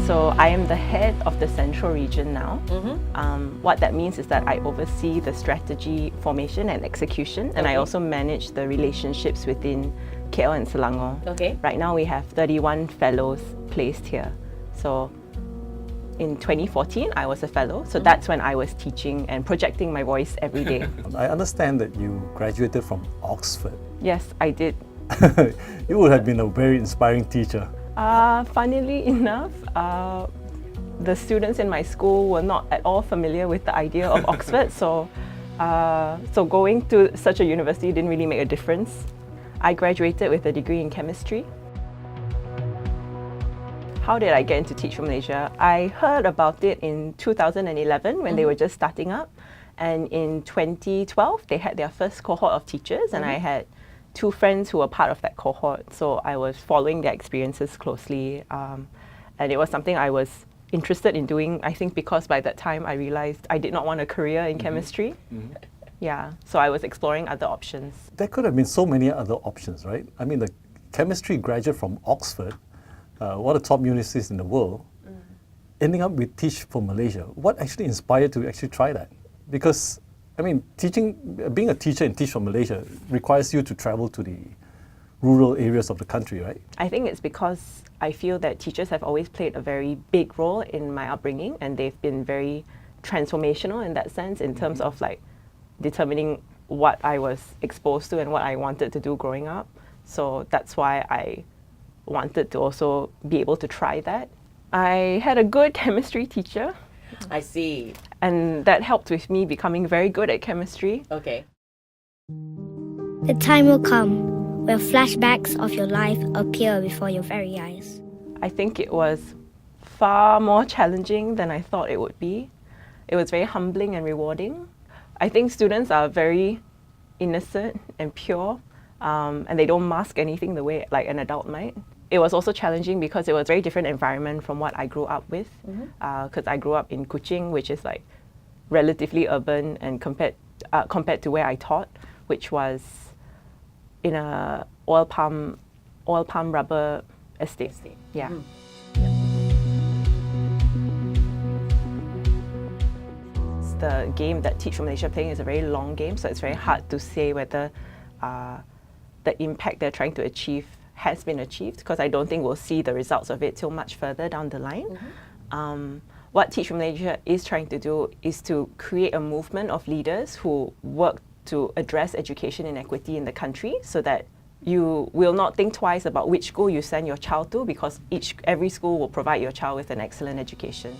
So I am the head of the Central region now. What that means is that I oversee the strategy, formation and execution, and I also manage the relationships within KL and Selangor. Right now we have 31 fellows placed here. So in 2014, I was a fellow, so that's when I was teaching and projecting my voice every day. I understand that you graduated from Oxford. Yes, I did. You would have been a very inspiring teacher. Funnily enough, the students in my school were not at all familiar with the idea of Oxford, so going to such a university didn't really make a difference. I graduated with a degree in chemistry. How did I get into Teach for Malaysia? I heard about it in 2011 when they were just starting up, and in 2012 they had their first cohort of teachers, and I had 2 friends who were part of that cohort, so I was following their experiences closely, and it was something I was interested in doing, I think because by that time I realized I did not want a career in chemistry. Yeah, so I was exploring other options. There could have been so many other options, right? I mean, the chemistry graduate from Oxford, one of the top universities in the world, ending up with Teach for Malaysia. What actually inspired you to actually try that? Because, I mean, being a teacher in Teach for Malaysia requires you to travel to the rural areas of the country, right? I think it's because I feel that teachers have always played a very big role in my upbringing, and they've been very transformational in that sense, in terms of like determining what I was exposed to and what I wanted to do growing up. So that's why I wanted to also be able to try that. I had a good chemistry teacher. I see. And that helped with me becoming very good at chemistry. Okay. The time will come where flashbacks of your life appear before your very eyes. I think it was far more challenging than I thought it would be. It was very humbling and rewarding. I think students are very innocent and pure, and they don't mask anything the way like an adult might. It was also challenging because it was a very different environment from what I grew up with. Because I grew up in Kuching, which is like relatively urban, and compared to where I taught, which was in a oil palm rubber estate. Yeah. The game that Teach for Malaysia playing is a very long game, so it's very hard to say whether the impact they're trying to achieve has been achieved, because I don't think we'll see the results of it till much further down the line. What Teach for Malaysia is trying to do is to create a movement of leaders who work to address education inequity in the country, so that you will not think twice about which school you send your child to, because every school will provide your child with an excellent education.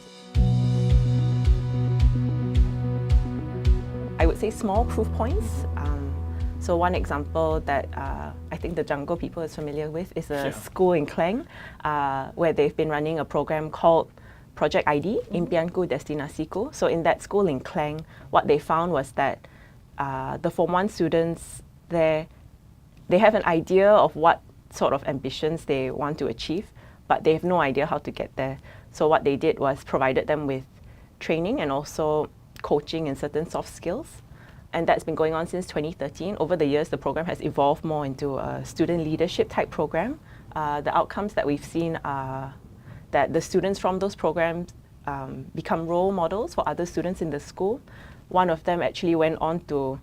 I would say small proof points. So one example that I think the Jungle people is familiar with is a school in Klang, where they've been running a program called Project ID, Impianku Destinasiku. So in that school in Klang, what they found was that the Form 1 students there, they have an idea of what sort of ambitions they want to achieve, but they have no idea how to get there. So what they did was provided them with training and also coaching in certain soft skills. And that's been going on since 2013. Over the years, the program has evolved more into a student leadership type program. The outcomes that we've seen are that the students from those programs become role models for other students in the school. One of them actually went on to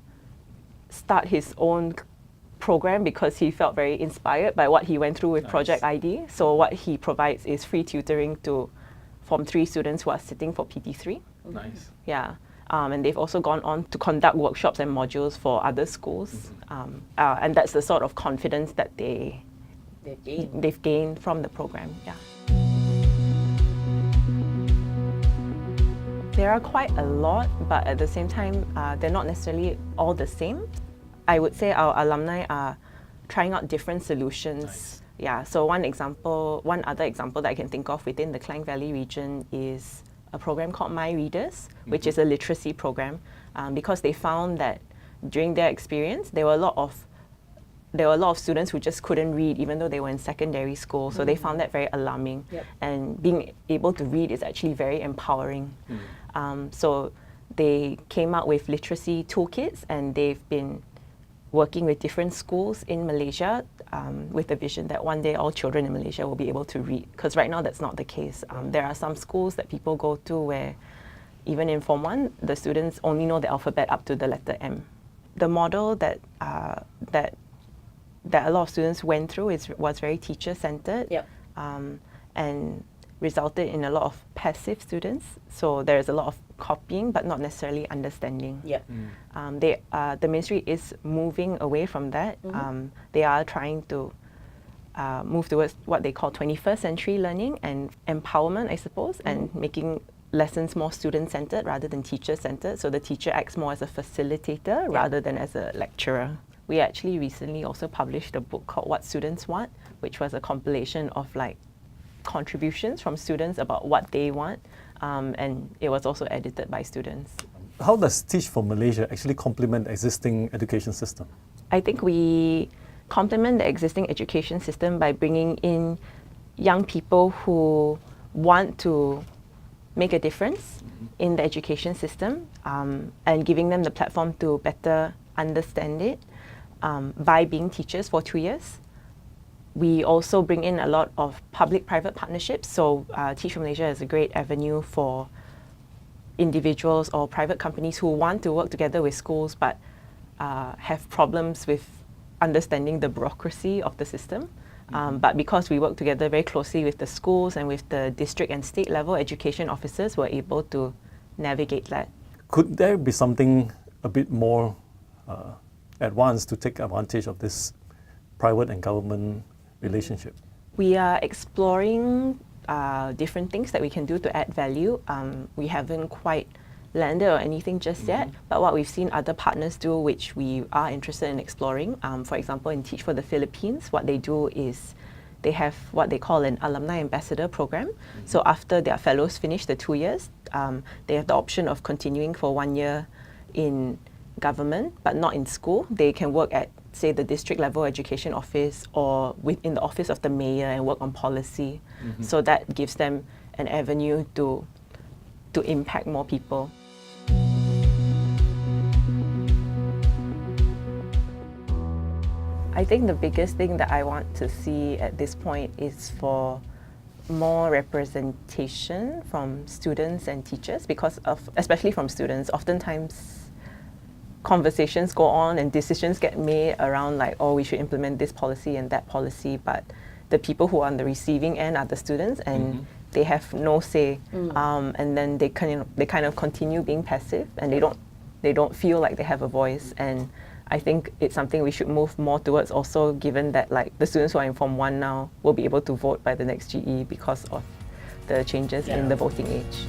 start his own program because he felt very inspired by what he went through with Project ID. So what he provides is free tutoring to Form 3 students who are sitting for PT3. Nice. Yeah. And they've also gone on to conduct workshops and modules for other schools. And that's the sort of confidence that they've gained from the program. Yeah. There are quite a lot, but at the same time, they're not necessarily all the same. I would say our alumni are trying out different solutions. Nice. Yeah, so one other example that I can think of within the Klang Valley region is a program called My Readers, which is a literacy program, because they found that during their experience, there were a lot of students who just couldn't read even though they were in secondary school. So they found that very alarming. And being able to read is actually very empowering. So they came out with literacy toolkits, and they've been working with different schools in Malaysia with the vision that one day all children in Malaysia will be able to read. Because right now that's not the case. There are some schools that people go to where even in Form 1, the students only know the alphabet up to the letter M. The model that a lot of students went through was very teacher-centered. Yep. And resulted in a lot of passive students. So there's a lot of copying, but not necessarily understanding. Yep. The ministry is moving away from that. They are trying to move towards what they call 21st century learning and empowerment, I suppose, and making lessons more student-centered rather than teacher-centered. So the teacher acts more as a facilitator rather than as a lecturer. We actually recently also published a book called What Students Want, which was a compilation of like contributions from students about what they want, and it was also edited by students. How does Teach for Malaysia actually complement the existing education system? I think we complement the existing education system by bringing in young people who want to make a difference in the education system, and giving them the platform to better understand it by being teachers for 2 years. We also bring in a lot of public-private partnerships. So Teach for Malaysia is a great avenue for individuals or private companies who want to work together with schools but have problems with understanding the bureaucracy of the system. But because we work together very closely with the schools and with the district and state level education officers, we're able to navigate that. Could there be something a bit more advanced to take advantage of this private and government relationship? We are exploring different things that we can do to add value. We haven't quite landed or anything just yet, but what we've seen other partners do, which we are interested in exploring, for example, in Teach for the Philippines, what they do is they have what they call an alumni ambassador program. So after their fellows finish the 2 years, they have the option of continuing for 1 year in government, but not in school. They can work at, say, the district level education office or within the office of the mayor and work on policy. So that gives them an avenue to impact more people. I think the biggest thing that I want to see at this point is for more representation from students and teachers, because of, especially from students, oftentimes conversations go on and decisions get made around like, oh, we should implement this policy and that policy, but the people who are on the receiving end are the students, and they have no say, and then they kind of continue being passive, and they don't feel like they have a voice. And I think it's something we should move more towards also, given that like the students who are in Form 1 now will be able to vote by the next GE because of the changes in the voting age.